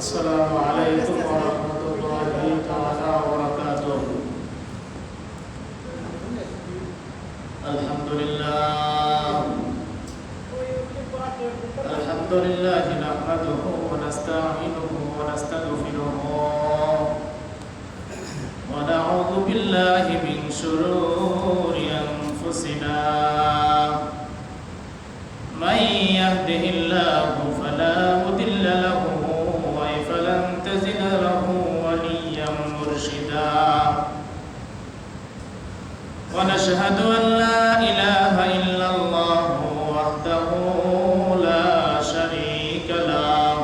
السلام عليكم ورحمة الله تعالى وبركاته. الحمد لله نحمده ونستعينه ونستغفره ونعوذ بالله من شرور أنفسنا من يهده الله فلا مضل له فلن تجد له وليا مرشدا ونشهد أن لا إله إلا الله وحده لا شريك له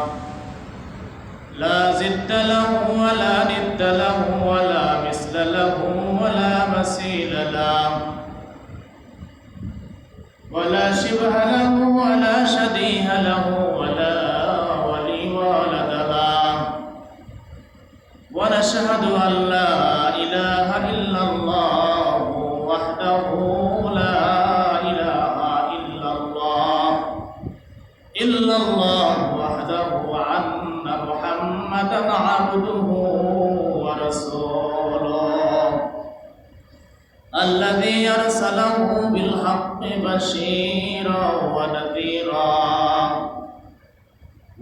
لا ضد له ولا ند له ولا مثل له ولا مثيل له ولا شبه له ولا شبيه له ولا ولي ولد له ونشهد أن لا إله إلا الله وحده لا إله إلا الله وحده أن محمدا عبده ورسوله الذي أرسله بالحق بشيرا ونذيرا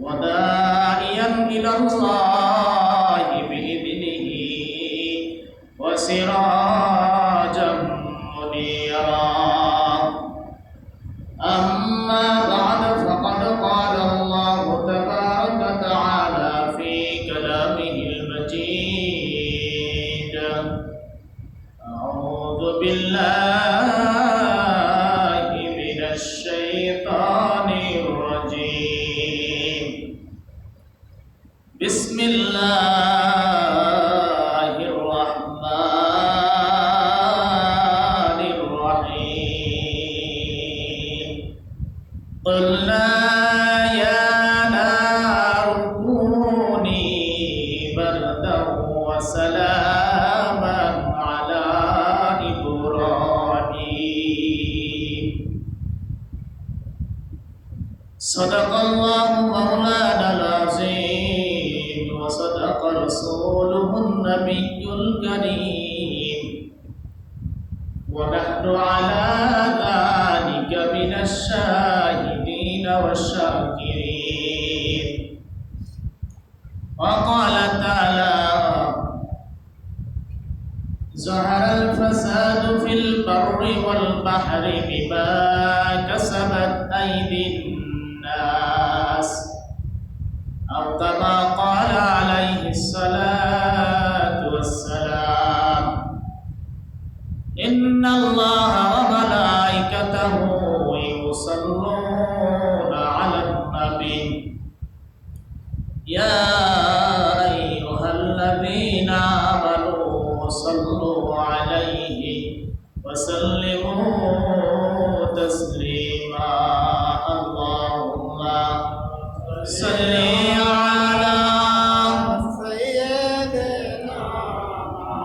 وداعيا إلى الله بإذنه وسراجا منيرا أما بعد فقد قال الله تبارك وتعالى في كلامه المجيد أعوذ بالله من الشيطان الرجيم بسم الله الرحمن الرحيم قلنا يا نار كوني بردا وسلاما على إبراهيم صدق الله مولانا العظيم وصدق رسوله النبي الكريم ونحن على ذلك من الشاهدين والشاكرين وقال تعالى ظهر الفساد في البر والبحر بما كسبت أيدي الناس أو كما قال عليه الصلاة والسلام إن الله وملائكته يصلون على النبي يا أيها الذين آمنوا صلوا عليه وسلموا تسليما اللهم صل على سيدنا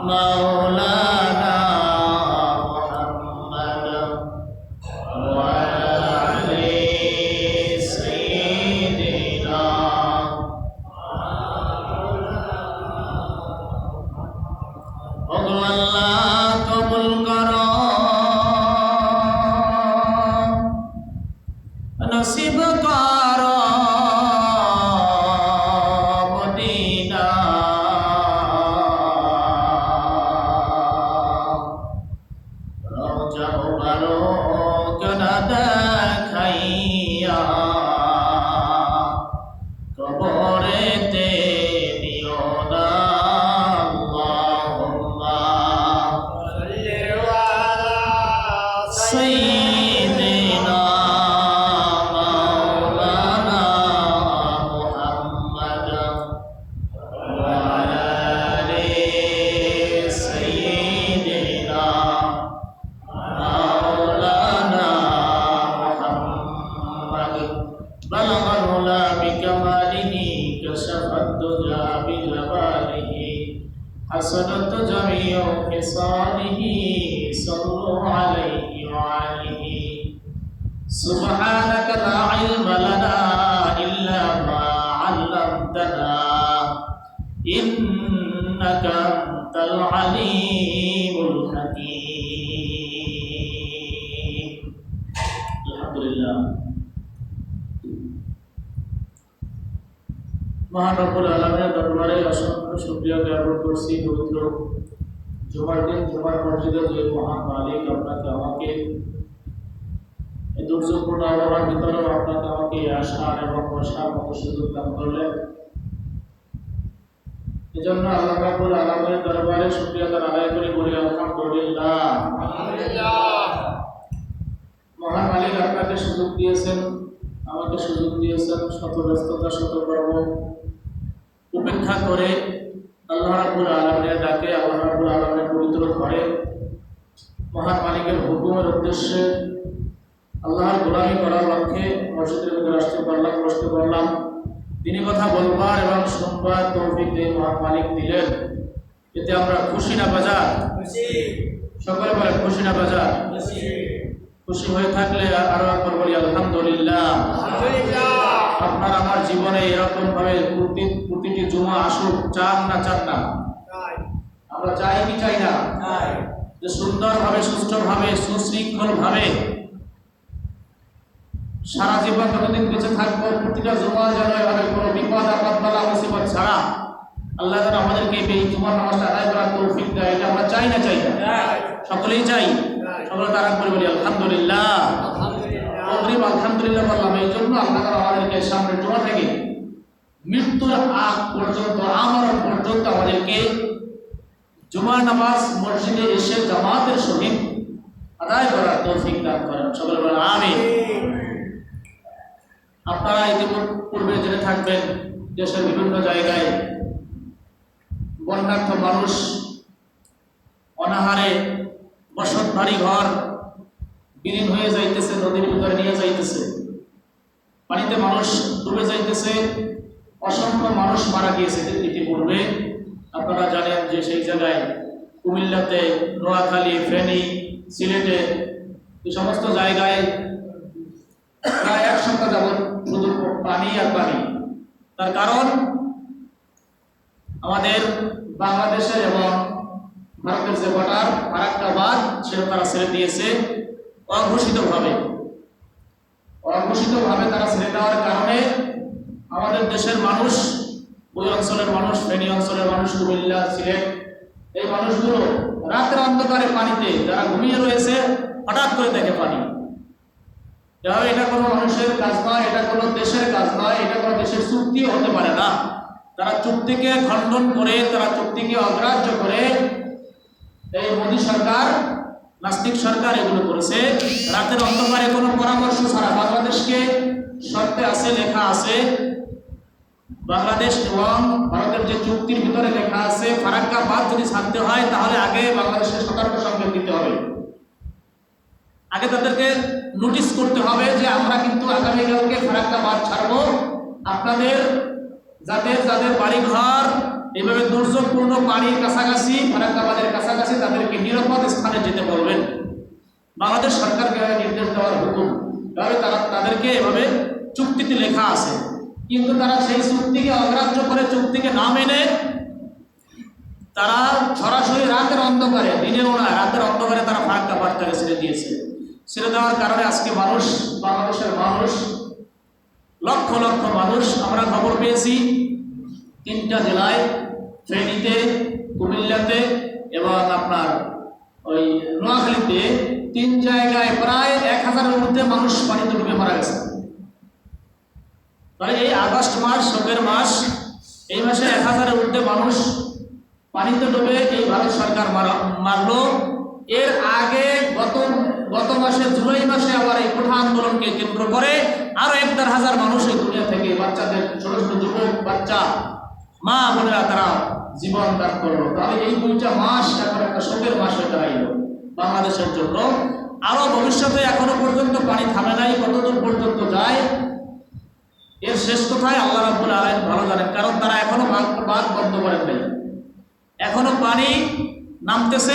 مولانا محمد وعلى آل سيدنا الله قبول کرو نصیب کرو مدینہ روزہ مبارک نہ দেখাইয়া কবরেতে দিও না سيدنا مولانا محمد وعلى آل سيدنا مولانا محمد بلغ العلا بكماله كشف الدجى بجماله حسنت جميع خصاله صلوا عليه وعليه سبحانك لا علم لنا إلا ما علمتنا ইন্নাকা আনতাল আলিমুল হাকীম। আলহামদুলিল্লাহ। মহান রব্বুল আলামিনের দরবারে অসংখ্য শুকরিয়া জ্ঞাপন করছি। পবিত্র জুমার দিন জুমার মসজিদে যে মহান মালিক আপনাকে আমাকে এই দুর্যোগপূর্ণ আবহাওয়ার ভিতরেও আপনাকে আমাকে আসার এবং বসার মতো সুযোগ দান করলেন, এজন্য আল্লাহ রাব্বুল আলামিনের দরবারে শুকরিয়া আদায় করে বলি আলহামদুলিল্লাহ। মহান মালিক আপনাকে সুযোগ দিয়েছেন, আমাকে সুযোগ দিয়েছেন, শত ব্যস্ততা শত কর্ম উপেক্ষা করে আল্লাহ রাব্বুল আলামিনের ডাকে, আল্লাহ রাব্বুল আলামিনের পবিত্র ঘরে মহান মালিকের হুকুমের উদ্দেশ্যে আল্লাহর গোলামি করার লক্ষ্যে মসজিদের ভিতরে আসতে পারলাম, বসতে পারলাম। তিনি কথা বলবার এবং শুনবার তৌফিক দিয়ে মহান মালিক দিলেন। এতে আমরা খুশি না বাজার? সকলে বলে খুশি না বাজার? খুশি হয়ে থাকলে আরো একবার বলি আলহামদুলিল্লাহ। আপনার আমার জীবনে এরকম ভাবে প্রতিটি জুমা আসুক, চান না চান না? আমরা চাই কি চাই না? যে সুন্দরভাবে, সুষ্ঠুভাবে, সুশৃঙ্খলভাবে সারা জীবন যতদিন বেঁচে থাকবো প্রতিটা জুমা যেন এভাবে কোনো বিপদ আপদ বালা মুসিবত ছাড়া আল্লাহ যেন আমাদেরকে এই জুমার নামাজটা আদায় করার তৌফিক দেয়। এটা আমরা চাই না চাই না? সকলেই চাই। সকলে তারা করে বলি আলহামদুলিল্লাহ। আলহামদুলিল্লাহ বললাম এই জন্য আল্লাহ আমাদেরকে সামনে জুমা থেকে মৃত্যুর আগ পর্যন্ত, আমরণ পর্যন্ত আমাদেরকে জুমার নামাজ মসজিদে এসে জামাতের সহিত আদায় করার তৌফিক দান করেন। সকলে বলেন আমিন। আপনারা ইতিপূর্বে জেনে থাকবেন দেশের বিভিন্ন জায়গায় বন্যার্থ মানুষ অনাহারে বসত বাড়ি ঘর বিলীন হয়ে যাইতেছে, নদীর ভিতরে নিয়ে যাইতেছে, পানিতে মানুষ ডুবে যাইতেছে, অসংখ্য মানুষ মারা গিয়েছে ইতিপূর্বে। আপনারা জানেন যে সেই জায়গায় কুমিল্লাতে, নোয়াখালী, ফেনী, সিলেটে এই সমস্ত জায়গায় প্রায় এক সপ্তাহ যাবৎ শুধু পানি আর পানি। তার কারণ আমাদের বাংলাদেশের এবং ভারতের যে বর্ডার ফারাক্কা বাঁধ সেটা তারা ছেড়ে দিয়েছে অঘোষিতভাবে তারা ছেড়ে দেওয়ার কারণে আমাদের দেশের মানুষ, ওই অঞ্চলের মানুষ, ফেনী অঞ্চলের মানুষ, কুমিল্লা, সিলেট, এই মানুষগুলো রাতের অন্ধকারে পানিতে যারা ঘুমিয়ে রয়েছে হঠাৎ করে দেখে পানি। এটা কোনো মানুষের কাজ নয়, এটা কোনো দেশের কাজ নয়, এটা কোনো দেশের চুক্তিও হতে পারে না। তারা চুক্তিকে খণ্ডন করে, তারা চুক্তিকে অগ্রাহ্য করে এই মোদী সরকার, নাস্তিক সরকার এগুলো করেছে। রাতের অন্ধকারে কোনো পরামর্শ ছাড়া বাংলাদেশকে শর্তে আছে, লেখা আছে, বাংলাদেশ এবং ভারতের যে চুক্তির ভিতরে লেখা আছে ফারাক্কা বাঁধ যদি ছাড়তে হয় তাহলে আগে বাংলাদেশের সতর্ক সংকেত দিতে হবে, আগে তাদেরকে নোটিশ করতে হবে যে আমরা কিন্তু আগামীকালকে ফারাক্কা বাঁধ ছাড়বো। আপনাদের যাদের বাড়িঘর এইভাবে দুর্যোগপূর্ণ পানির কাছাকাছি, ফারাক্কা বাঁধের কাছাকাছি, তাদেরকে নিরাপদ স্থানে যেতে বলবেন। বাংলাদেশ সরকারকে নির্দেশ দেওয়ার হুকুম, তবে তাদেরকে এভাবে চুক্তিতে লেখা আছে, কিন্তু তারা সেই চুক্তিকে অগ্রাহ্য করে, চুক্তিকে না মেনে তারা সরাসরি রাতের অন্ধকারে, দিনেও না রাতের অন্ধকারে তারা ফারাক্কা বাঁধটাকে ছেড়ে দিয়েছে। ছেড়ে দেওয়ার কারণে আজকে মানুষ, বাংলাদেশের মানুষ, লক্ষ লক্ষ মানুষ, আমরা খবর পেয়েছি 3টা জেলায়, ফেনীতে, কুমিল্লাতে এবং আপনার ওই নোয়াখালীতে 3 জায়গায় প্রায় 1000-এর ঊর্ধ্বে মানুষ পানিতে ডুবে মারা গেছে। তাহলে এই আগস্ট মাস, শোকের মাস, এই মাসে 1000-এর ঊর্ধ্বে মানুষ পানিতে ডুবে এই ভারত সরকার মারলো। এর আগে গত মাসে জুলাই মাসে আবার এই কোঠা আন্দোলনকে কেন্দ্র করে আরো 1,500 মানুষ এই দুনিয়া থেকে, বাচ্চাদের, ছোট ছোট যুবক বাচ্চা, মা বোনেরা তারা জীবন দান করলো। তাহলে এই 2টা মাস এখন একটা শোকের মাস হয়ে দাঁড়াইল বাংলাদেশের জন্য। আরো ভবিষ্যতে এখনো পর্যন্ত পানি থামে নাই, কতদূর পর্যন্ত যায় এর শেষ কোথায় আল্লাহ রাব্বুল আলামিন ভালো জানেন, কারণ তারা এখনো বাঁধ বন্ধ করেন নাই। এখনো পানি নামতেছে,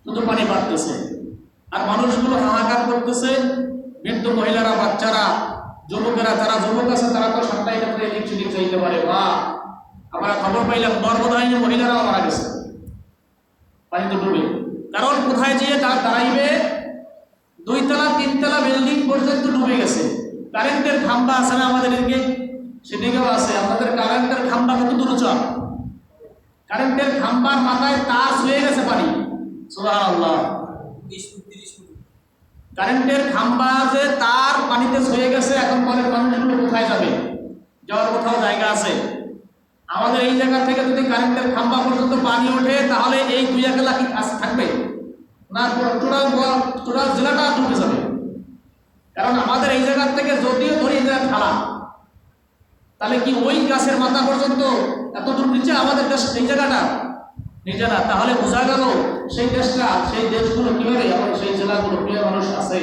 শুধু পানি বাড়তেছে, আর মানুষগুলো হাহাকার করতেছে। বৃদ্ধ মহিলারা, বাচ্চারা, যুবকেরা, যারা যুবক আছে তারা তো সপ্তাহে ইলেকট্রিক যাইতে পারে, বা আমরা খবর পাইলাম গর্ভধারিণী মহিলারাও মারা গেছে পানিতে ডুবে। কারণ কোথায় যেয়ে তার দাঁড়াইবে, 2 তলা 3 তলা বিল্ডিং পর্যন্ত ডুবে গেছে। কারেন্টের খাম্বা আছে না আমাদের এদিকে, সেদিকেও আছে। আমাদের কারেন্টের খাম্বা কত দূর উঁচা, কারেন্টের খাম্বার মাথায় তার ছুঁয়ে গেছে পানি। সুবহানাল্লাহ, 20-30 ফুট কারেন্টের খাম্বা যে তার পানিতে ছুঁয়ে গেছে। এখন পরের মানুষগুলো কোথায় যাবে, যাওয়ার কোথাও জায়গা আছে? আমাদের এই জায়গা থেকে যদি কারেন্টের খাম্বা পর্যন্ত পানি ওঠে তাহলে এই 2 একলা কি থাকবে না, টোটাল জেলাটা ডুবে যাবে। কারণ আমাদের এই জায়গা থেকে যদিও ধরি এই জায়গা ঢালা, তাহলে কি ওই গাছের মাথা পর্যন্ত এত দূর নিচে আমাদের দেশ, এই জায়গাটা নিচে না? তাহলে বোঝা গেল সেই দেশটা, সেই দেশগুলো কিভাবে, আমার সেই জেলাগুলো প্রিয় মানুষ আছে।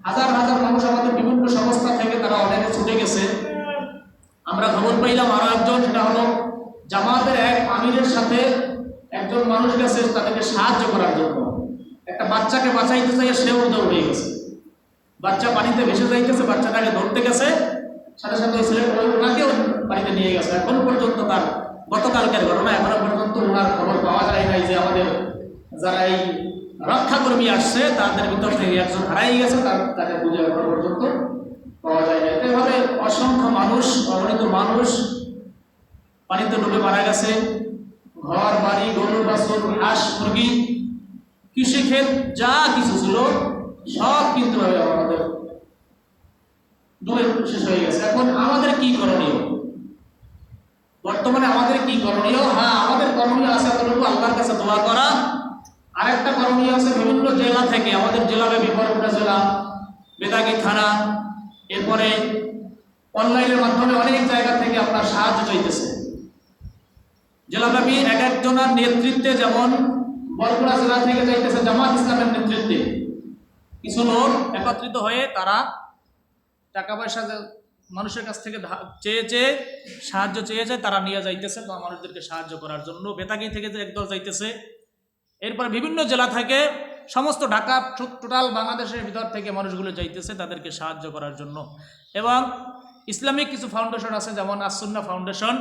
হাজার হাজার মানুষ আমাদের বিভিন্ন সংস্থা থেকে তারা অনেকে ছুটে গেছে। আমরা খবর পাইলাম আরো একজন, সেটা হলো জামাতের এক আমিরের সাথে একজন মানুষ গেছে তাদেরকে সাহায্য করার জন্য। একটা বাচ্চাকে বাঁচাইতে চাই, সেও উদয় হয়ে গেছে। বাচ্চা পানিতে ভেসে যাইতেছে, বাচ্চাটাকে ধরতে গেছে, সাথে সাথে ওই ছেলেটা ওনাকেও পানিতে নিয়ে গেছে। এখন পর্যন্ত তার, গতকালকের ঘটনা, এখনো পর্যন্ত ওনার খবর পাওয়া যায় নাই যে আমাদের যারা এই রক্ষাকর্মী আসছে তাদের ভিতর থেকে একজন হারাই গেছে, তাকে বুঝে এখনো পর্যন্ত পাওয়া যায় না। এভাবে অসংখ্য মানুষ, অগণিত মানুষ পানিতে ডুবে মারা গেছে। ঘর বাড়ি, গরু বাছুর, হাঁস মুরগি, কৃষিক্ষেত যা কিছু ছিল সব কিন্তু আমাদের ডুবে শেষ হয়ে গেছে। এখন আমাদের কি করণীয়, বর্তমানে আমাদের কি করণীয়? হ্যাঁ, আমাদের করণীয় আছে এতটুকু, আল্লাহর কাছে দোয়া করা। আরেকটা করণীয় আছে, বিভিন্ন জেলা থেকে, আমাদের জেলাব্যাপী বরগুনা জেলা, বেদাগী থানা, এরপরে অনলাইনের মাধ্যমে অনেক জায়গা থেকে আপনার সাহায্য চাইতেছে জেলাব্যাপী এক একজনের নেতৃত্বে। যেমন বরগুনা জেলা থেকে চাইতেছে জামাত ইসলামের নেতৃত্বে কিছু লোক একত্রিত হয়ে তারা টাকা পয়সা মানুষের কাছ থেকে চেয়ে সাহায্য চেয়েছে, তারা নিয়ে যাইতেছে বা মানুষদেরকে সাহায্য করার জন্য। বেতাগী থেকে যে একদল যাইতেছে, এরপর বিভিন্ন জেলা থেকে, সমস্ত ঢাকা টোটাল বাংলাদেশের ভিতর থেকে মানুষগুলো যাইতেছে তাদেরকে সাহায্য করার জন্য। এবং ইসলামিক কিছু ফাউন্ডেশন আছে, যেমন আসুন্না ফাউন্ডেশন।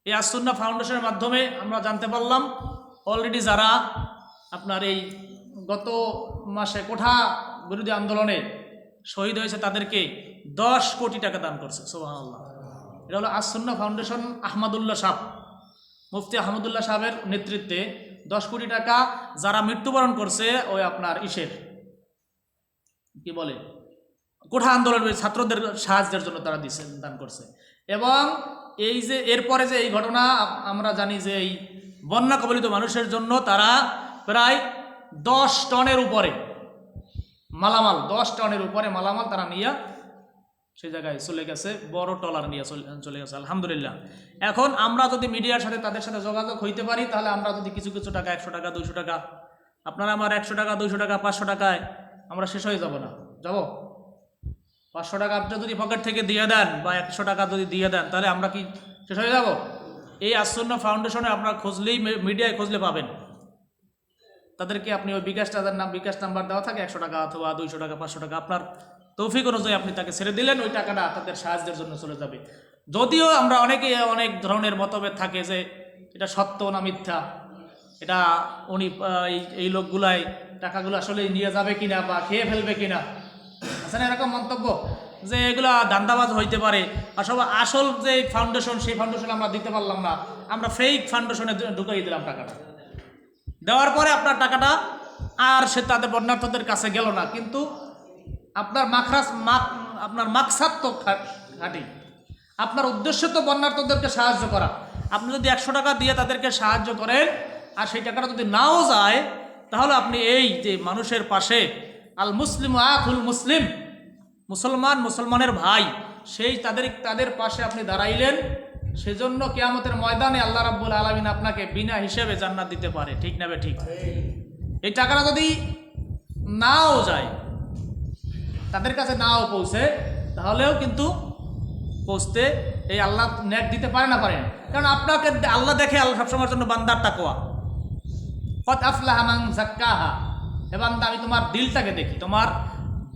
এই আসুন্না ফাউন্ডেশনের মাধ্যমে আমরা জানতে পারলাম অলরেডি যারা আপনার এই গত মাসে কোঠা বিরোধী আন্দোলনে শহীদ হয়েছে তাদেরকে 10 কোটি টাকা দান করছে। সুবহানাল্লাহ। এটা হলো আসুন্না ফাউন্ডেশন, আহমদুল্লাহ সাহেব, মুফতি আহমদুল্লাহ সাহেবের নেতৃত্বে 10 কোটি টাকা যারা মৃত্যুবরণ করছে ওই আপনার ইসের কি বলে কোঠা আন্দোলনের ছাত্রদের সাহায্যের জন্য তারা দান করছে। এবং এই যে এরপরে যে এই ঘটনা আমরা জানি যে এই বন্যা কবলিত মানুষের জন্য তারা প্রায় 10 টনের উপরে মালামাল, 10 টনের উপরে মালামাল তারা নিয়ে সেই জায়গায় চলে গেছে, বড় টলার নিয়ে চলে গেছে। আলহামদুলিল্লাহ। এখন আমরা যদি মিডিয়ার সাথে তাদের সাথে যোগাযোগ হইতে পারি, তাহলে আমরা যদি কিছু কিছু টাকা, 100 টাকা 200 টাকা, আপনারা আমার 100 টাকা 200 টাকা 500 টাকায় আমরা শেষ হয়ে যাব না, যাব 500 টাকা আপনি যদি পকেট থেকে দিয়ে দেন বা 100 টাকা যদি দিয়ে দেন, তাহলে আমরা কি শেষ হয়ে যাব? এই আসুন্না ফাউন্ডেশনে আপনারা খুঁজলেই, মিডিয়ায় খুঁজলে পাবেন। তাদেরকে আপনি ওই বিকাশ নাম্বার দেওয়া থাকে, 100 টাকা অথবা 200 টাকা 500 টাকা আপনার তৌফিক অনুযায়ী আপনি তাকে ছেড়ে দিলেন, ওই টাকাটা তাদের সাহায্যের জন্য চলে যাবে। যদিও আমরা অনেকেই অনেক ধরনের মতভেদ থাকে যে এটা সত্য না মিথ্যা, এটা উনি এই লোকগুলাই টাকাগুলো আসলে নিয়ে যাবে কিনা বা খেয়ে ফেলবে কিনা, আছে না এরকম মন্তব্য যে এগুলা দান্দাবাজ হইতে পারে। আসল যে ফাউন্ডেশন, সেই ফাউন্ডেশনে আমরা দিতে পারলাম না, আমরা ফেক ফাউন্ডেশনে ঢুকাই দিলাম টাকাটা। দেওয়ার পরে আপনার টাকাটা আর সে তাদের বন্যার্থদের কাছে গেল না, কিন্তু আপনার আপনার মাকসাদ তো খাঁটি, আপনার উদ্দেশ্য তো বন্যার্থদেরকে সাহায্য করা। আপনি যদি 100 টাকা দিয়ে তাদেরকে সাহায্য করেন আর সেই টাকাটা যদি নাও যায়, তাহলে আপনি এই যে মানুষের পাশে, আল মুসলিম আখুল মুসলিম, মুসলমানের ভাই, সেই তাদের পাশে আপনি দাঁড়াইলেন। সেজন্য কিয়ামতের ময়দানে আল্লাহ রাব্বুল আলামিন আপনাকে বিনা হিসেবে জান্নাত দিতে পারে। ঠিক না বে ঠিক? এই টাকাটা যদি নাও যায়, তাদের কাছে নাও পৌঁছে, তাহলেও কিন্তু পৌঁছতে এই আল্লাহ নেট দিতে পারে না, পারেন। কারণ আপনাকে আল্লাহ দেখে, আল্লাহ সবসময়ের জন্য বান্দার তাকওয়া। কদ আফলাহা মান যাক্কাহা, হে বান্দা আমি তোমার দিলটাকে দেখি, তোমার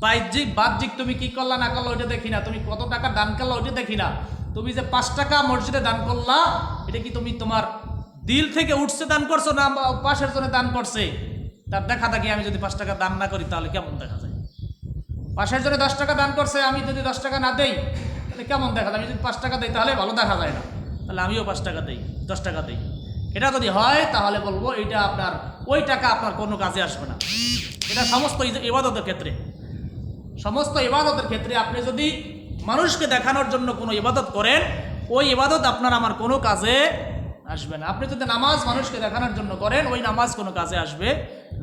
বাহ্যিক তুমি কি করলা না করলা ওইটা দেখি না, তুমি কত টাকা দান করলা ওইটা দেখি না, তুমি যে 5 টাকা মসজিদে দান করলা, এটা কি তুমি তোমার দিল থেকে উঠছে দান করছো না পাশের জন্য দান করছে? তার দেখা দেখি আমি যদি 5 টাকা দান না করি তাহলে কেমন দেখা যায়? পাশের জন্য 10 টাকা দান করছে, আমি যদি 10 টাকা না দেই তাহলে কেমন দেখা যায়? আমি যদি 5 টাকা দিই তাহলে ভালো দেখা যায় না, তাহলে আমিও 5 টাকা দেই, 10 টাকা দেই। এটা যদি হয় তাহলে বলবো এটা আপনার ওই টাকা আপনার কোনো কাজে আসবে না। এটা সমস্ত ইবাদতের ক্ষেত্রে, সমস্ত ইবাদতের ক্ষেত্রে আপনি যদি মানুষকে দেখানোর জন্য কোনো ইবাদত করেন, ওই ইবাদত আপনার আমার কোনো কাজে আসবে না। আপনি যদি নামাজ মানুষকে দেখানোর জন্য করেন, ওই নামাজ কোনো কাজে আসবে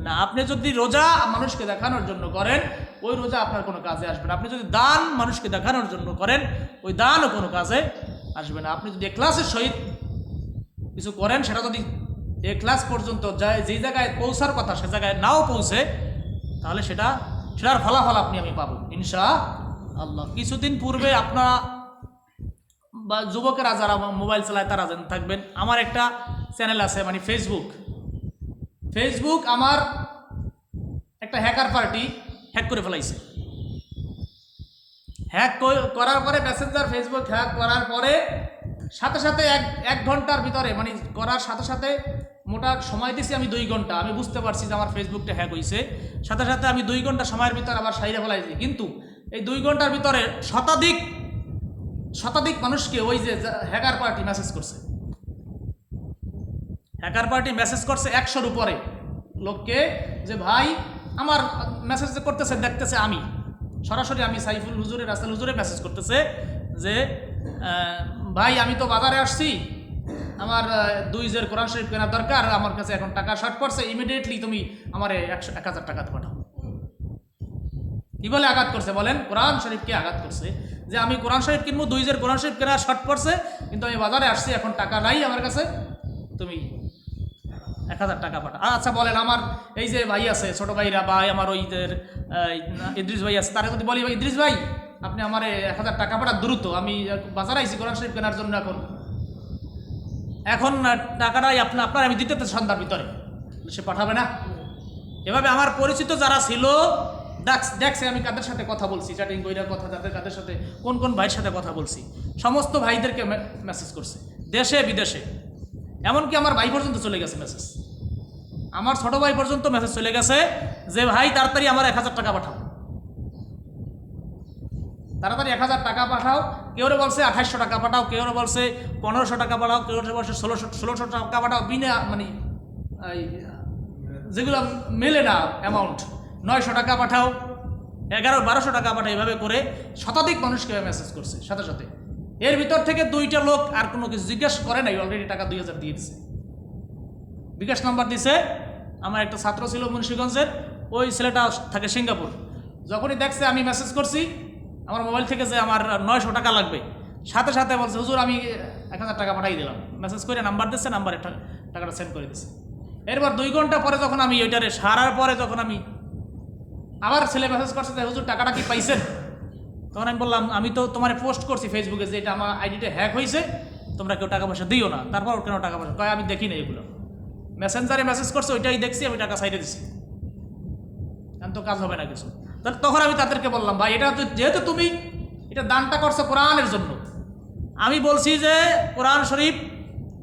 না। আপনি যদি রোজা মানুষকে দেখানোর জন্য করেন, ওই রোজা আপনার কোনো কাজে আসবে না। আপনি যদি দান মানুষকে দেখানোর জন্য করেন, ওই দানও কোনো কাজে আসবে না। আপনি যদি ইখলাসের সহিত কিছু করেন, সেটা যদি ইখলাস পর্যন্ত যায়, যেই জায়গায় পৌঁছার কথা সে জায়গায় নাও পৌঁছে, তাহলে সেটার ফলাফল আমি পাবো ইনশাআল্লাহ। কিছুদিন পূর্বে আপনারা বা যুবকেরা যারা মোবাইল চালায় তারা জানেন থাকবেন, আমার একটা চ্যানেল আছে, মানে ফেসবুক আমার একটা হ্যাকার পার্টি হ্যাক করে ফেলাইছে। হ্যাক করার পরে মেসেঞ্জার ফেসবুক হ্যাক করার পরে সাথে সাথে এক ঘন্টার ভিতরে, মানে করার সাথে সাথে মোটা সময় দিয়েছি আমি 2 ঘন্টা। আমি বুঝতে পারছি যে আমার ফেসবুকটা হ্যাক হয়েছে, সাথে সাথে আমি 2 ঘন্টা সময়ের ভিতরে আবার সাইরে ফেলাইছি। কিন্তু এই 2 ঘন্টার ভিতরে শতাধিক মানুষকে ওই যে হ্যাকার পার্টি মেসেজ করছে। হ্যাকার পার্টি মেসেজ করছে 100-র উপরে লোককে, যে ভাই আমার মেসেজ করতেছে, দেখতেছে আমি সরাসরি, আমি সাইফুল হুজুরের রাসেল হুজুরে মেসেজ করতেছে যে ভাই আমি তো বাজারে আসছি, আমার 2 জের কোরআন শরীফ কেনার দরকার, আমার কাছে এখন টাকা শর্ট পড়ছে, ইমিডিয়েটলি তুমি আমার 1000 টাকা পাঠাও। কি বলে আঘাত করছে বলেন? কোরআন শরীফকে আঘাত করছে, যে আমি কোরআন শরীফ কিনবো, 2 জের কোরআন শরীফ কেনার শর্ট পড়ছে, কিন্তু আমি বাজারে আসছি, এখন টাকা নাই আমার কাছে, তুমি 1000 টাকা পাঠাও। আচ্ছা বলেন, আমার এই যে ভাই আছে, ছোট ভাইরা বা আমার ওই ইদ্রিস ভাই আছে, তারা যদি বলি ইদ্রিস ভাই আপনি আমার 1000 টাকা পাঠান দ্রুত, আমি বাজারে আইছি কোরআন শরীফ কেনার জন্য, এখন টাকাটাই আপনার আমি দিতে সন্ধ্যার ভিতরে, সে পাঠাবে না? এভাবে আমার পরিচিত যারা ছিল দেখছে আমি কাদের সাথে কথা বলছি, চ্যাটিং কইরার কথা, কাদের সাথে কোন ভাইয়ের সাথে কথা বলছি, সমস্ত ভাইদেরকে মেসেজ করছে, দেশে বিদেশে, এমনকি আমার ভাই পর্যন্ত চলে গেছে মেসেজ, আমার ছোট ভাই পর্যন্ত মেসেজ চলে গেছে যে ভাই তাড়াতাড়ি আমার 1000 টাকা পাঠাও, তাড়াতাড়ি 1000 টাকা পাঠাও। কেউ বলছে 2800 টাকা পাঠাও, কেউ বলছে 1500 টাকা পাঠাও, কেউ বলছে 1600 টাকা পাঠাও, বিনা মানে যেগুলো মেলে না অ্যামাউন্ট, 900 টাকা পাঠাও, 1200 টাকা পাঠাও, এভাবে করে শতাধিক মানুষকে মেসেজ করছে সাথে সাথে। এর ভিতর থেকে 2টা লোক আর কোনো কিছু জিজ্ঞেস করে নাই, অলরেডি টাকা 2000 দিয়ে দিছে, বিকাশ নাম্বার দিছে। আমার একটা ছাত্র ছিল মুন্সিগঞ্জের, ওই ছেলেটা থাকে সিঙ্গাপুর, যখনই দেখছে আমি মেসেজ করছি আমার মোবাইল থেকে যে আমার 900 টাকা লাগবে, সাথে সাথে বলছে হুজুর আমি 1000 টাকা পাঠাই দিলাম, মেসেজ করে নাম্বার দিচ্ছে, নাম্বারে টাকাটা সেন্ড করে দিচ্ছে। এরপর 2 ঘন্টা পরে যখন আমি ওইটারে সারার পরে যখন আমি আবার ছেলে মেসেজ করছে যে হুজুর টাকাটা কি পাইছেন, তখন আমি বললাম আমি তো তোমার পোস্ট করছি ফেসবুকে যে এটা আমার আইডিটা হ্যাক হয়েছে, তোমরা কেউ টাকা পয়সা দিও না। তারপর কেন টাকা পয়সা কয় আমি দেখি না, এগুলো মেসেঞ্জারে মেসেজ করছে, ওইটাই দেখছি, আমি টাকা সাইডে দিছি, এখন তো কাজ হবে না কিছু। তখন আমি তাদেরকে বললাম ভাই এটা যেহেতু তুমি এটা দানটা করছো কোরআনের জন্য, আমি বলছি যে কোরআন শরীফ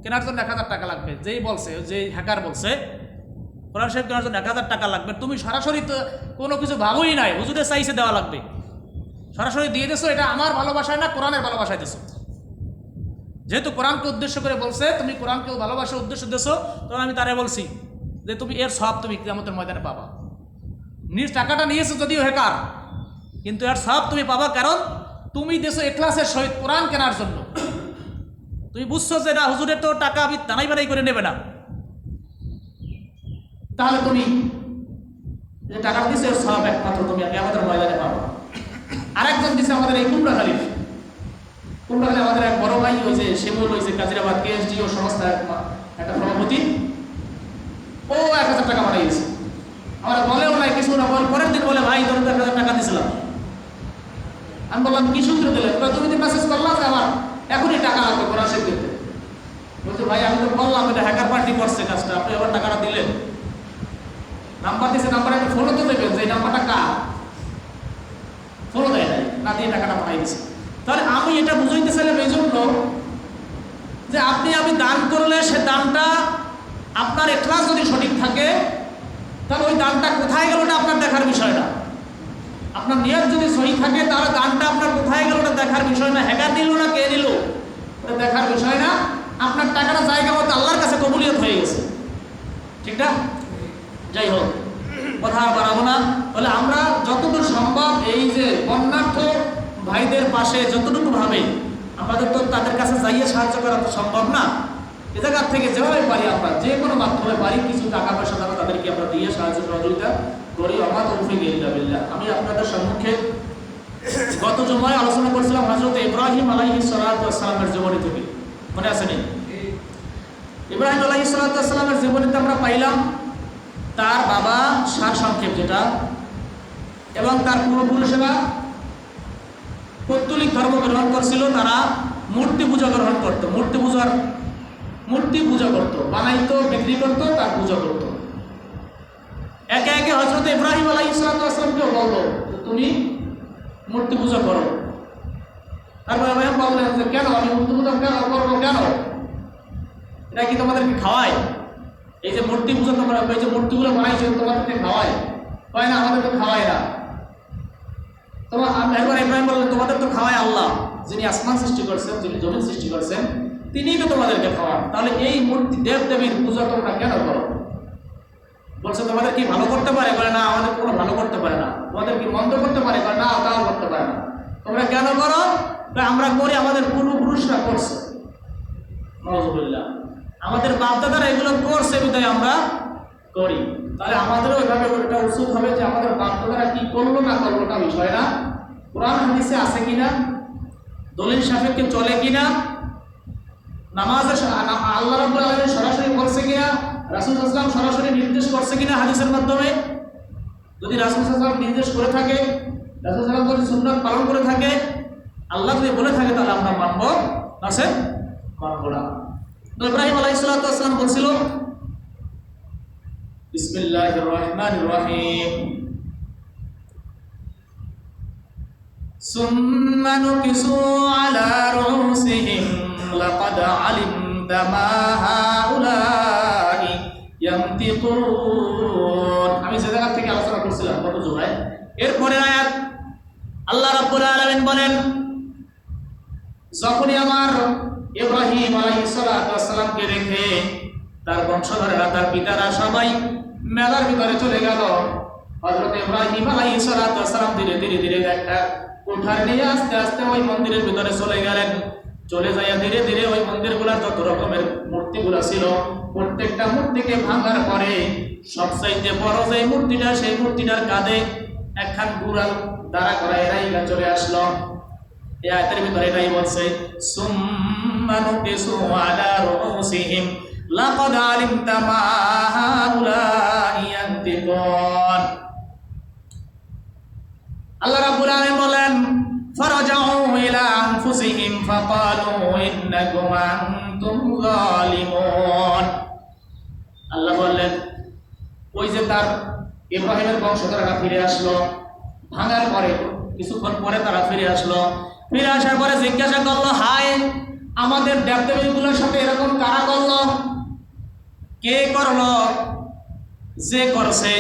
কেনার জন্য 1000 টাকা লাগবে, যেই বলছে, যে হ্যাকার বলছে কোরআন শরীফ কেনার জন্য 1000 টাকা লাগবে, তুমি সরাসরি তো কোনো কিছু ভাবোই নাই, হুজুরে চাইছে দেওয়া লাগবে, সরাসরি দিয়ে দিছো, এটা আমার ভালোবাসায় না কোরআনের ভালোবাসায় দিছো। যেহেতু কোরআনকে উদ্দেশ্য করে বলছে, তুমি কোরআনকে ভালোবাসার উদ্দেশ্য দিছো, তখন আমি তারে বলছি যে তুমি এর সব তুমি কিয়ামতের ময়দানে পাবা। নিজ টাকাটা নিয়েছো যদিও হ্যাকার, কিন্তু এর সব তুমি পাবা, কারণ তুমি দেশো ইখলাসের সহিত কোরআন কেনার জন্য। তুমি বুঝছো যে না হুজুরের তো টাকা আমি টানাই বাড়াই করে নেবে না, তাহলে তুমি যে টাকা দিছো এর সব একমাত্র তুমি কিয়ামতের ময়দানে পাবা। আরেকজন দিছে আমাদের এই কুমড়াখালী আমাদের এক বড় ভাই, ওই যে শিমুল, ওই যে কাজিরাবাদ কেএসডিও সংস্থা একটা সভাপতি, ও 1000 টাকা পাঠিয়েছে। আমরা বলেও নাই কিছু না, পরের দিন বলে ভাই তুমি 1000 টাকা দিয়েছিলাম। আমি বললাম কি সূত্রে দিলে? তুমি তো মেসেজ করলাম যে আমার এখনই টাকা লাগবে কোরআন শরীফ দিতে। বলছে ভাই আমি তো বললাম এটা হ্যাকার পার্টি করছে কাজটা, আপনি আবার টাকাটা দিলেন। নাম্বার দিয়েছে, নাম্বারে একটা ফোনও তো দেবেন যে এই নাম্বারটা কার, ফোনও দেয় নাই, না দিয়ে টাকাটা পাঠিয়ে দিচ্ছে। তাহলে আমি এটা বুঝাইতে চাইলাম এই জন্য হলো যে আমি দান করলে সে দানটা আপনার ইখলাস যদি সঠিক থাকে তাহলে ওই দানটা কোথায় গেল ওটা আপনার দেখার বিষয় না। আপনার নিয়ত যদি সহি থাকে তাহলে দানটা আপনার কোথায় গেল ওটা দেখার বিষয় না। হ্যাকার দিল না কে দিল ওটা দেখার বিষয় না। আপনার টাকাটা জায়গা মতো আল্লাহর কাছে কবুলিয়ত হয়ে গেছে, ঠিক না? যাই হোক, কথা বাড়াবো না। বলে আমরা যতদূর সম্ভব এই যে বন্যার্থ ভাইদের পাশে যতটুকু ভাবে আমাদের তো তাদের কাছে যাইয়ে সাহায্য করা তো সম্ভব না। এ জায়গার থেকে যেভাবে পারি আমরা যে কোনো মাধ্যমে পারি কিছু টাকা পয়সা দ্বারা তাদেরকে আমরা দিয়ে সাহায্য সহযোগিতা করি। আমার তৌফিক ইল্লা বিল্লাহ। আমি আপনাদের সম্মুখে গত জুমায় আলোচনা করছিলাম হযরত ইব্রাহিম আলাইহিস সালাতু ওয়াস সালামের জীবনী থেকে, মনে আছে নি? ইব্রাহিম আলাইহিস সালাতু ওয়াস সালামের জীবনীতে আমরা পাইলাম তার বাবা সারসংক্ষেপ যেটা, এবং তার পূর্বপুরুষেরা পৌত্তলিক ধর্ম গ্রহণ করছিল। তারা মূর্তি পূজা গ্রহণ করতো, মূর্তি পূজা করতো, বানাইতো, বিক্রি করতো, তার পূজা করতো। একে একে হযরত ইব্রাহিম আলাইহিস সালাতু ওয়াস সালামকে বলল তুমি মূর্তি পূজা করো। তারপর ইব্রাহিম বললেন যে কেন আমি মূর্তি পূজা করবো কেন? এটা কি তোমাদেরকে খাওয়ায়? এই যে মূর্তি পূজা তোমরা এই যে মূর্তিগুলো বানাইছো তোমাদেরকে খাওয়ায়? হয় না, আমাদেরকে খাওয়ায় না। তোমার একবার ইব্রাহিম বললেন তোমাদের তো খাওয়ায় আল্লাহ, যিনি আসমান সৃষ্টি করছেন, যিনি জমিন সৃষ্টি করছেন, তিনিই তো তোমাদেরকে খাওয়ান। তাহলে এই মূর্তি দেব দেবীর পূজা তোমরা কেন করো? বলছে তোমাদের কি ভালো করতে পারে? বলে না, আমাদের কোনো ভালো করতে পারে না। তোমাদের কি মন্দ করতে পারে? বলে না, তাও করতে পারে না। তোমরা কেন করো? আমরা করি, আমাদের পূর্বপুরুষরা করছে। নাউযুবিল্লাহ, আমাদের বাপদাদারা এগুলো করছে বিধায় আমরা করি। তাহলে আমাদেরও এভাবে এটা উচিত হবে যে আমাদের বাপদাদারা কি করলো না করলো ওটা বিষয় না, কোরআন হাদিসে আছে কিনা, দলিল সাপেক্ষে চলে কিনা, নামাজে আল্লাহ রাব্বুল আলামিন সরাসরি বলছে কিনা, রাসূল সাল্লাল্লাহু আলাইহি ওয়াসাল্লাম সরাসরি নির্দেশ করছে কিনা হাদিসের মাধ্যমে। যদি রাসূল সাল্লাল্লাহু আলাইহি ওয়াসাল্লাম নির্দেশ করে থাকে, রাসূল সাল্লাল্লাহু আলাইহি ওয়াসাল্লাম যদি সুন্নাত পালন করে থাকে, আল্লাহ যদি বলে থাকে তাহলে আমরা মানব, আছে মানব না। তো ইব্রাহিম আলাইহিস সালাতু ওয়াস সালাম বলছিল বিসমিল্লাহির রহমানির রহিম সুম্মা নুকিসু আলা রুসিহিম লাকাদ আলিমতা মা হাউলাই ইয়ানতিকুন। আমি যে জায়গা থেকে আলোচনা করছিলাম গত জুমায়, এরপরে আয়াত আল্লাহ রাব্বুল আলামিন বলেন যখনই আমার ইব্রাহিম আলাইহিস সালাতু ওয়াস সালামকে রেখে তার বংশধরেরা, তার পিতারা সবাই মেলার ভিতরে চলে গেল, হযরত ইব্রাহিম আলাইহিস সালাতু ওয়াস সালাম ধীরে ধীরে একটা কোঠার নিয়ে আস্তে আস্তে ওই মন্দিরের ভিতরে চলে গেলেন। চলে যাইয়া ধীরে ধীরে ওই মন্দিরগুলোর যত রকমের মূর্তিগুলো ছিল প্রত্যেকটা মূর্তিকে ভাঙার পরে সবচাইতে বড় যে মূর্তিটা, সেই মূর্তিটার কাঁধে একখান গুড়াল দাঁড়া করা এরাই চলে আসলো। এই আয়াতের ভিতরে এটাই বলছে সুম্মা নুকিসু আলা রুসিহিম লাকাদ আলিমতা মা হাউলাই ইয়ানতিকুন। আল্লাহ রাব্বুল আলামিন বলেন ফারাজাউ ইলা আনফুসিহিম ফাকালু ইন্নাকুম আনতুম যালিমুন। আল্লাহ বললেন ওই যে তার ইব্রাহিমের বংশধররা ফিরে আসলো, ভাঙার পরে কিছুক্ষণ পরে তারা ফিরে আসলো। ফিরে আসার পরে জিজ্ঞাসা করলো হায় আমাদের দেবদেবীগুলোর সাথে এরকম কারা করলো? কে করলো? যে করছে।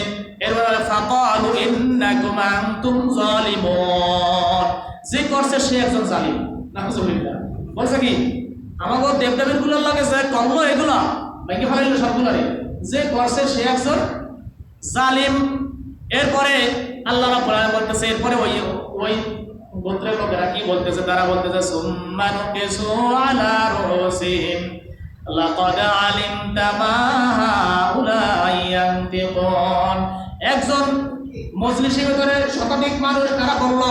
এরপরে ফাকালু ইন্নাকুম আনতুম যালিমুন, যে করছে সে একজন জালিম। নাউযুবিল্লাহ। বলছে কি আমাগো দেবদেবীগুলোর লাগে যে করলো এগুলা ভেঙে ফেলাইলো সবগুলারে, যে করছে সে একজন জালিম। এরপরে আল্লাহ রাব্বুল আলামিন বলতেছে, এরপরে ওই গোত্রের লোকেরা কি বলতেছে? তারা বলতেছে সুম্মা নুকিসু আলা রুসিহিম লাকাদ আলিমতা মা হাউলাই ইয়ানতিকুন। একজন মজলিসের ভিতরে শতাধিক মানুষ তারা বলল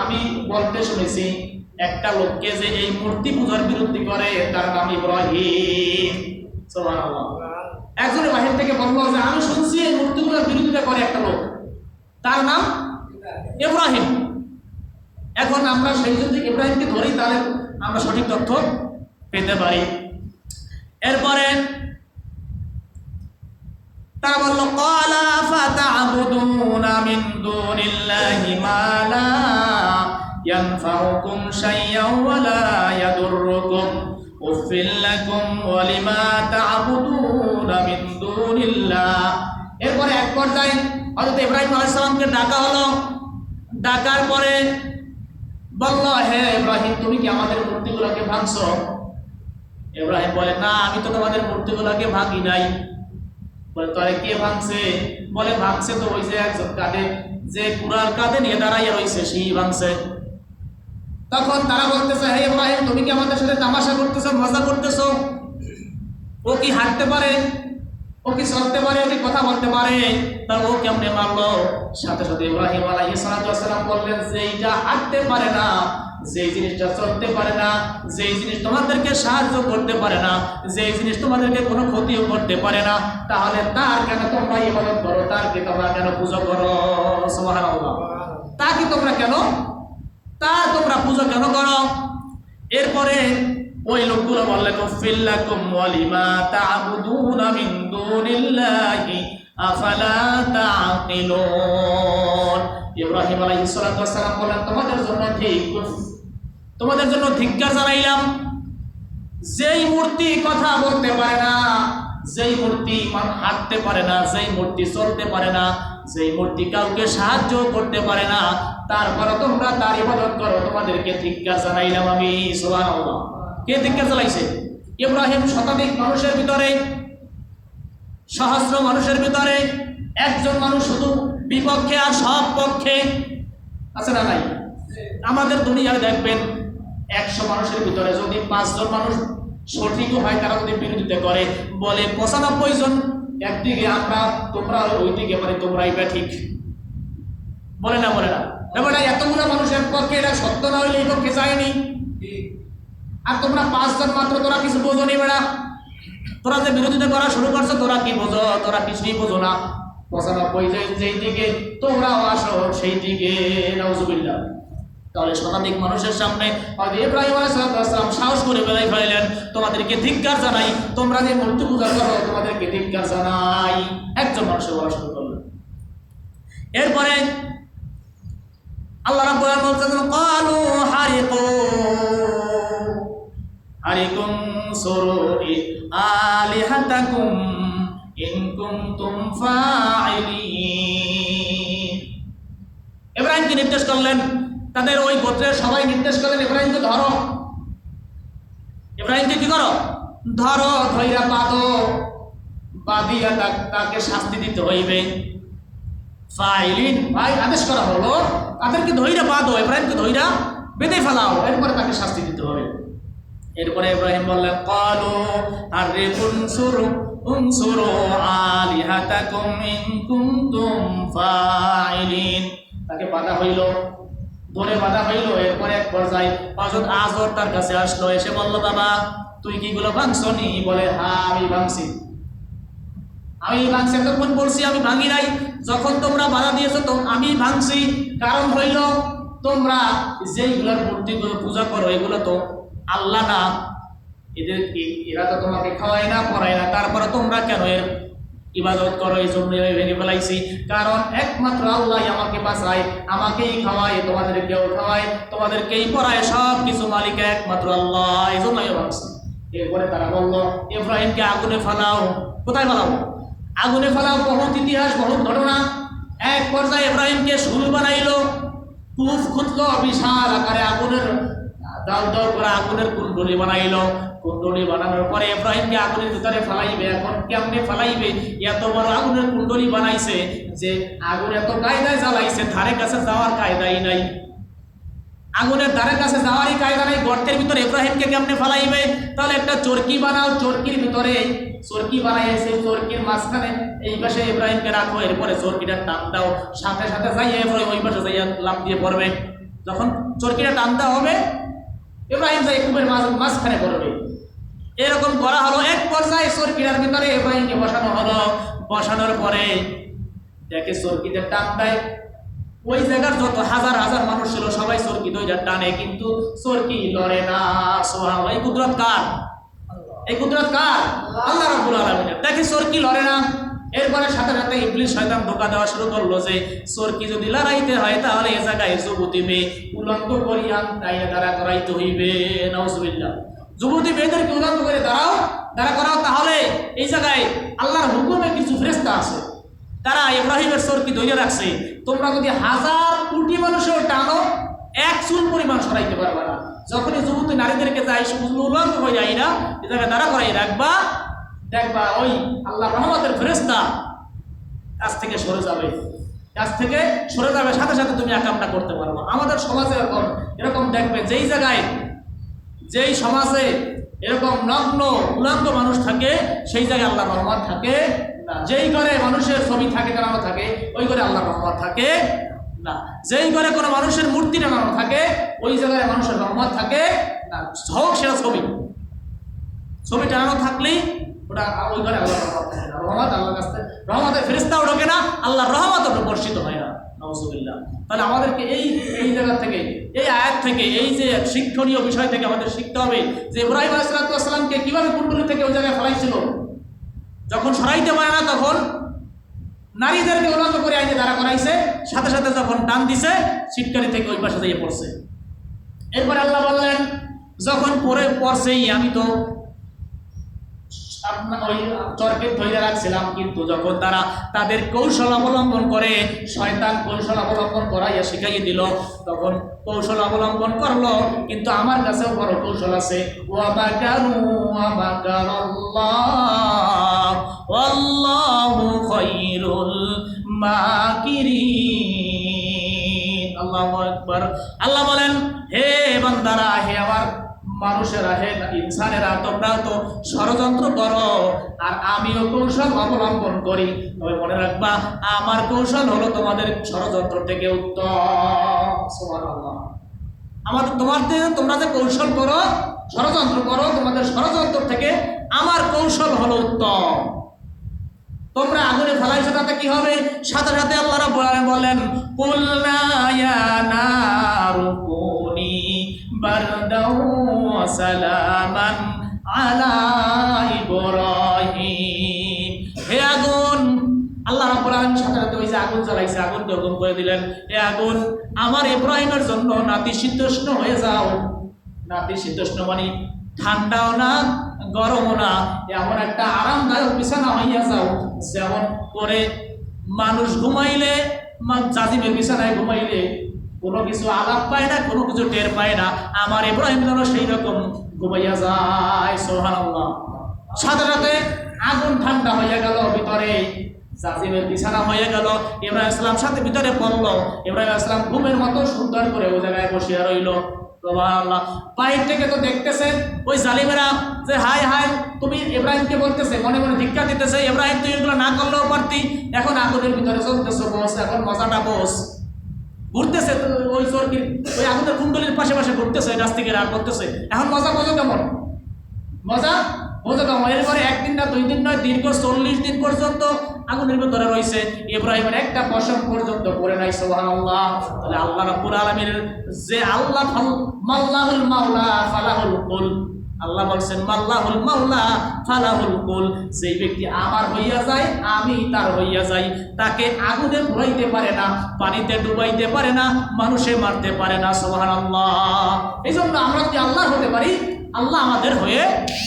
আমি বলতে শুনেছি একটা লোককে যে এই মূর্তি পূজার বিরুদ্ধে করে, তার নাম ইব্রাহিম। সুবহানাল্লাহ। একজন বাহির থেকে বলল যে আমি শুনছি এই মূর্তিগুলোর বিরোধিতা করে একটা লোক, তার নাম ইব্রাহিম। এখন আমরা সেই যদি ইব্রাহিমকে ধরি তাহলে আমরা সঠিক তথ্য পেতে পারি। এরপরে তারা বলল ক্বালা ফাতা'বুদুনা মিন দুনিল্লাহি মা লা ইয়ানফাউকুম শাইয়্যান ওয়া লা ইয়াদুররুকুম উফিল লাকুম ওয়া লিমা তা'বুদুনা মিন দুনিল্লাহ। এরপরে এক পর্যায়ে হযরত ইব্রাহিম আলাইহিস সালামকে ডাকা হলো। ডাকার পরে বলল, হে ইব্রাহিম, তুমি কি আমাদের মূর্তিগুলোকে ভাঙছো? ইব্রাহিম বলে, না, আমি তো তোমাদের মূর্তিগুলোকে ভাঙি নাই। বলে, তাহলে কে ভাঙছে? বলে, ভাঙছে তো ওই যে একজন কাঁধে, যে কুড়াল কাঁধে নিয়ে দাঁড়াইয়া রয়েছে, সেই ভাঙছে। তখন তারা বলতেছে, হে ইব্রাহিম, তুমি কি আমাদের সাথে তামাশা করতেছো, মজা করতেছো? ও কি হাঁটতে পারে, ও কি চলতে পারে, ও কি কথা বলতে পারে, তা ও কেমনে মারলো? সাথে সাথে ইব্রাহিম আলাইহিস সালাম বললেন, যেইটা হাঁটতে পারে না, যেই জিনিসটা চলতে পারে না, যেই জিনিস তোমাদেরকে সাহায্য করতে পারে না, যেই জিনিস তোমাদেরকে কোনো ক্ষতিও করতে পারে না, তাহলে তার কেন তোমরা ইবাদত করো, তার কি তোমরা কেন পূজা করো? সুবহানাল্লাহ। তা কি তোমরা কেন, তা তোমরা পূজা কেন করো? এরপরে ওই লোকগুলো বললেন, উফিল্লাকুম ওয়া লিমা তা'বুদুনা মিন দুনিল্লাহি আফালা তা'কিলুন। ইব্রাহিম আলাইহিস সালাম বললেন, তোমাদের জন্য ধিক্কার জানাইলাম। যেই মূর্তি কথা বলতে পারে না, যেই মূর্তি হাঁটতে পারে না, যেই মূর্তি চলতে পারে না, যেই মূর্তি কাউকে সাহায্য করতে পারে না, তারপরে তোমরা তার ইবাদত করো, তোমাদেরকে ধিক্কার জানাইলাম আমি। সুবহানাল্লাহ। কে ধিক্কার চালাইছে? ইব্রাহিম শতাধিক মানুষের ভিতরে, সহস্র মানুষের ভিতরে একজন মানুষ শুধু বিপক্ষে আর সব পক্ষে আছে না নাই? আমাদের দুনিয়ায় দেখবেন 100 মানুষের ভিতরে যদি 5 জন মানুষ সঠিকও হয়, তারা যদি বিরোধিতা করে, বলে 95 জন একদিকে, আমরা তোমরা ওই দিকে, মানে তোমরাই বা ঠিক, বলে না? বলে না? এবার এতগুলো মানুষের পক্ষে এটা সত্য না হইলে এই পক্ষে যায়নি। আর তোমরা 5 জন মাত্র, তোরা কিছু বোঝো নি বেড়া, তোরা যে বিরোধিতা করা শুরু করছো, তোরা কি বোঝো? তোরা কিছুই বোঝো না। 95 যেই দিকে, তোমরাও আসো সেই দিকে। নাউজুবিল্লাহ। তাহলে শতাধিক মানুষের সামনে ইব্রাহিম আলাইহিস সালাম সাহস করে বেলায় ফেলাইলেন, তোমাদেরকে ধিক্কার জানাই, তোমরা যে মূর্তি পূজা করো, তোমাদেরকে ধিক্কার জানাই। একজন মানুষের বলা শুরু করলেন। এরপরে আল্লাহ রাব্বুল আলামিন বলছেন, ক্বালু হারিকু হারিকুনসুরু আলিহাতাকুম ইন কুনতুম ফাইলিন। ইব্রাহিমকে নির্দেশ করলেন, তাদের ওই গোত্রের সবাই নির্দেশ করলেন, ইব্রাহিমকে ধরো। ইব্রাহিমকে কি করো? ধরো, ধইরা বাঁধো, বাঁধিয়া তাকে শাস্তি দিতে হইবে। ফাইলিন, ভাই আদেশ করা হলো, তাদেরকে ধইরা বাঁধো, ইব্রাহিমকে ধইরা বেঁধে ফেলাও, এরপরে তাকে শাস্তি দিতে হবে। এরপরে ইব্রাহিম বললেন, ক্বালু হারিকুনসুরু আলিহাতাকুম ইন কুনতুম ফাইলিন। তাকে বাধা হইল, ধরে বাধা হইল। এরপরে এক পর্যায়ে হযরত আজর তার কাছে আসলো, এসে বলল, বাবা, তুই কি গুলো ভাঙছো নি? বলে, হ্যাঁ, আমি ভাঙছি। তখন বলছি আমি ভাঙি নাই, যখন তোমরা বাধা দিয়েছো তো আমি ভাঙছি। কারণ হইল, তোমরা যেইগুলোর মূর্তিগুলো পূজা করো, এগুলো তো আল্লাহ না, এরা তো তোমাকে খাওয়ায় না, পড়ায় না, তারপরে তোমরা কেন এর ইবাদত করো? এই জন্য ভেঙে ফেলাইছি। কারণ একমাত্র আল্লাহ আমাকে বাঁচায়, আমাকেই খাওয়ায়, তোমাদেরকেও খাওয়ায়, তোমাদেরকেই পড়ায়, সব কিছু মালিক একমাত্র আল্লাহ, এই জন্য ভাবছি। এরপরে তারা বলল, ইব্রাহিমকে আগুনে ফেলাও। কোথায় ফেলাও? আগুনে ফেলাও। বহুত ইতিহাস, বহুত ঘটনা। এক পর্যায়ে ইব্রাহিমকে শুল বানাইলো, কূপ খুঁজলো, বিশাল আকারে আগুনের দাও দাও করে আগুনের কুণ্ডলী বানাইলো। কুণ্ডলী বানানোর পরে ইব্রাহিমকে আগুনের ভিতরে ফেলাইবে। এখন কেমনে ফেলাইবে? এত বড় আগুনের কুণ্ডলী বানাইছে যে আগুন এত কায়দায় জ্বালাইছে, ধারে কাছে যাওয়ার কায়দাই নাই। আগুনের ধারে কাছে যাওয়ারই কায়দা নাই। গর্তের ভিতরে ইব্রাহিমকে কেমনে ফেলাইবে? তাহলে একটা চরকি বানাও, চরকির ভিতরে চরকি বানাইছে, চরকির মাঝখানে এই পাশে ইব্রাহিমকে রাখো, এরপরে চরকিটা টান দাও, সাথে সাথে যাইয়া এরপরে ওই পাশে যাইয়া লাফ দিয়ে পড়বে। যখন চরকিটা টান দেওয়া হবে, ইব্রাহিম যাই কূপের মাঝখানে পড়বে। এরকম করা হলো। এক পর্যায়ে চরকিটার ভিতরে ইব্রাহিমকে বসানো হলো। বসানোর পরে দেখে চরকিতে টান দেয়, ওই জায়গার যত হাজার হাজার মানুষ ছিল সবাই চরকি দইটা টানে, কিন্তু চরকি লড়ে না। সুবহানাল্লাহ। এই কুদরত কার? এই কুদরত কার? আল্লাহ রাব্বুল আলামিনের। দেখে চরকি লড়ে না। এরপরে সাথে সাথে ইবলিস শয়তান ধোঁকা দেওয়া শুরু করলো যে চোরকি যদি লড়াইতে হয় তাহলে এ জায়গায় যুবতী মেয়ে উলঙ্গ করিয়া তাইলে দাঁড়া করাইতে হইবে। নাউজুবিল্লাহ। যুবতী মেয়েদেরকে উলঙ্গ করে দাঁড়া করাও, তাহলে এই জায়গায় আল্লাহর হুকুমে কিছু ফেরেশতা আছে, তারা ইব্রাহিমের চোরকি ধরে রাখছে। তোমরা যদি 1000 কোটি মানুষেও টানো, এক চুল পরিমাণ সরাইতে পারবে না। যখনই যুবতী নারীদেরকে যাই উলঙ্গ হয়ে যায় না, এই জায়গায় দাঁড়া করাই রাখবা, দেখবা ওই আল্লাহ রহমতের ফেরেশতা কাছ থেকে সরে যাবে, সাথে সাথে তুমি কামটা করতে পারবো। আমাদের সমাজে এরকম দেখবে, যেই সমাজে এরকম নগ্ন উলঙ্গ মানুষ থাকে সেই জায়গায় আল্লাহ রহমত থাকে না। যেই ঘরে মানুষের ছবি থাকে টানানো থাকে ওই ঘরে আল্লাহ রহমত থাকে না। যেই ঘরে কোনো মানুষের মূর্তি টানানো থাকে ওই জায়গায় মানুষের রহমত থাকে না। হোক সেটা ছবি টানানো থাকলেই ওটা ওই ঘরে আল্লাহ রহমত থাকে না। রহমত আল্লাহর কাছ থেকে, রহমতের ফেরেশতাও ঢোকে না, আল্লাহর রহমত বর্ষিত হয় না। নাউজুবিল্লাহ। তাহলে আমাদেরকে এই জায়গা থেকে, এই আয়াত থেকে, এই যে শিক্ষণীয় বিষয় থেকে আমাদের শিখতে হবে যে ইব্রাহিম আলাইহিস সালামকে কিভাবে কুণ্ডলী থেকে ওই জায়গায় ফেলাইছিল। যখন সরাইতে পারে না তখন নারীদেরকে উলঙ্গ করে আইনে দাঁড়া করাইছে, সাথে সাথে যখন টান দিছে শিক্ষারি থেকে ওই পাশে দিয়ে পড়ছে। এরপরে আল্লাহ বললেন যখন পড়ছেই আমি তো ওই চরকে ধরে রাখছিলাম, কিন্তু যখন তারা তাদের কৌশল অবলম্বন করে, শয়তান কৌশল অবলম্বন করাইয়া শিখাইয়ে দিল, তখন কৌশল অবলম্বন করলো। কিন্তু আমার কাছেও বড় কৌশল আছে। ওয়া মাকারু ওয়া মাকারাল্লাহ ওয়াল্লাহু খায়রুল মাকিরিন। আল্লাহু আকবার। আল্লাহ বলেন, হে বান্দারা, হে আমার মানুষেরা, হে ইনসানেরা, তোমরাও তো ষড়যন্ত্র করো আর আমিও কৌশল অবলম্বন করি। তবে মনে রাখবা আমার কৌশল হলো তোমাদের ষড়যন্ত্র থেকে উত্তম। সুবহানাল্লাহ। তোমরা যে কৌশল করো, ষড়যন্ত্র করো, তোমাদের ষড়যন্ত্র থেকে আমার কৌশল হলো উত্তম। তোমরা আগুনে ফেলাইছো, তাতে কি হবে? সাথে সাথে আল্লাহ রাব্বুল আলামিন বলেন, কুলনা ইয়া নারু কুনি বারদাও ওয়া সালামান আলা ইব্রাহিম। হে আগুন, আল্লাহ রাব্বুল আলামিন সাথে সাথে ওই যে আগুন জ্বালাইছে, আগুনকে হুকুম করে দিলেন, হে আগুন, আমার ইব্রাহিমের জন্য নাতিশীতোষ্ণ হয়ে যাও। নাতিশীতোষ্ণ মানে ঠান্ডাও না গরমও না, এমন একটা আরামদায়ক বিছানা হইয়া যাও, যেমন করে মানুষ ঘুমাইলে, জাজিমের বিছানায় ঘুমাইলে কোনো কিছু আলাপ পায় না, কোনো কিছু টের পায় না, আমার ইব্রাহিম যেন সেই রকম ঘুমাইয়া যায়। সুবহানাল্লাহ। সাথে সাথে আগুন ঠান্ডা হইয়া গেল, ভিতরে জাজিমের বিছানা হয়ে গেল। ইব্রাহিম ইসলাম সাথে ভিতরে পড়লো। ইব্রাহিম ইসলাম ঘুমের মতো সুন্দর করে ওই জায়গায় বসিয়া রইল। সুবহানাল্লাহ। বাইরে থেকে তো দেখতেছে ওই জালিমেরা যে হায় হায়, তুমি ইব্রাহিমকে বলতেছে, মনে মনে ধিক্কার দিতেছে, ইব্রাহিম তুই এগুলো না করলেও পারতি, এখন আগুনের ভিতরে চলতেছে, বস, এখন মজাটা বস। ঘুরতেছে ওই চরকি, ওই আগুনের কুণ্ডলীর পাশে পাশে ঘুরতেছে, নাস্তিকের আর করতেছে, এখন মজা বোঝো কেমন? মজা বোঝো কেমন? এরপরে একদিন না, 2 দিন নয়, দীর্ঘ 40 দিন পর্যন্ত আগুনের ভিতরে রয়েছে। ইব্রাহিমের একটা পশম পর্যন্ত পড়ে নাই। সুবহানাল্লাহ। তাহলে আল্লাহ রাব্বুল আলামিনের যে আল্লাহ মাল্লাহুল মাওলা ফালাহুল কুল, আল্লাহ বলছেন মাল্লাহুল মাওলা ফালাহুল কুল, যেই ব্যক্তি আমার হইয়া যায় আমি তার হইয়া যাই, তাকে আগুনে পুরাইতে পারে না, পানিতে ডুবাইতে পারে না, মানুষে মারতে পারে না। সুবহানাল্লাহ। এই জন্য আমরা যদি আল্লাহ হতে পারি, আল্লাহ আমাদের হয়ে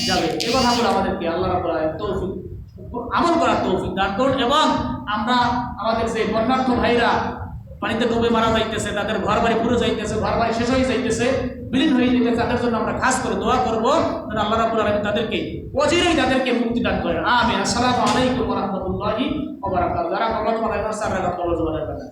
যাবে। এই কথাগুলো আমাদেরকে আল্লাহ রাব্বুল আলামিন তৌফিক, আমল করার তৌফিক দান করুন। এবং আমরা আমাদের যে বন্যার্থ ভাইরা পানিতে ডুবে মারা যাইতেছে, তাদের ঘর বাড়ি পুরো যাইতেছে, ঘর বাড়ি শেষ হয়ে যাইতেছে, বিলীন হয়ে যেতেছে, তাদের জন্য আমরা খাস করে দোয়া করবো যেন আল্লাহ রাব্বুল আলামিন তাদেরকে অচিরেই তাদেরকে মুক্তি দান করেন। আমিন। আসসালামু আলাইকুম ওয়া রাহমাতুল্লাহি ওয়া বারাকাতুহু। যারা কবর মারা গেছে, আল্লাহ কবর মারা গেছে।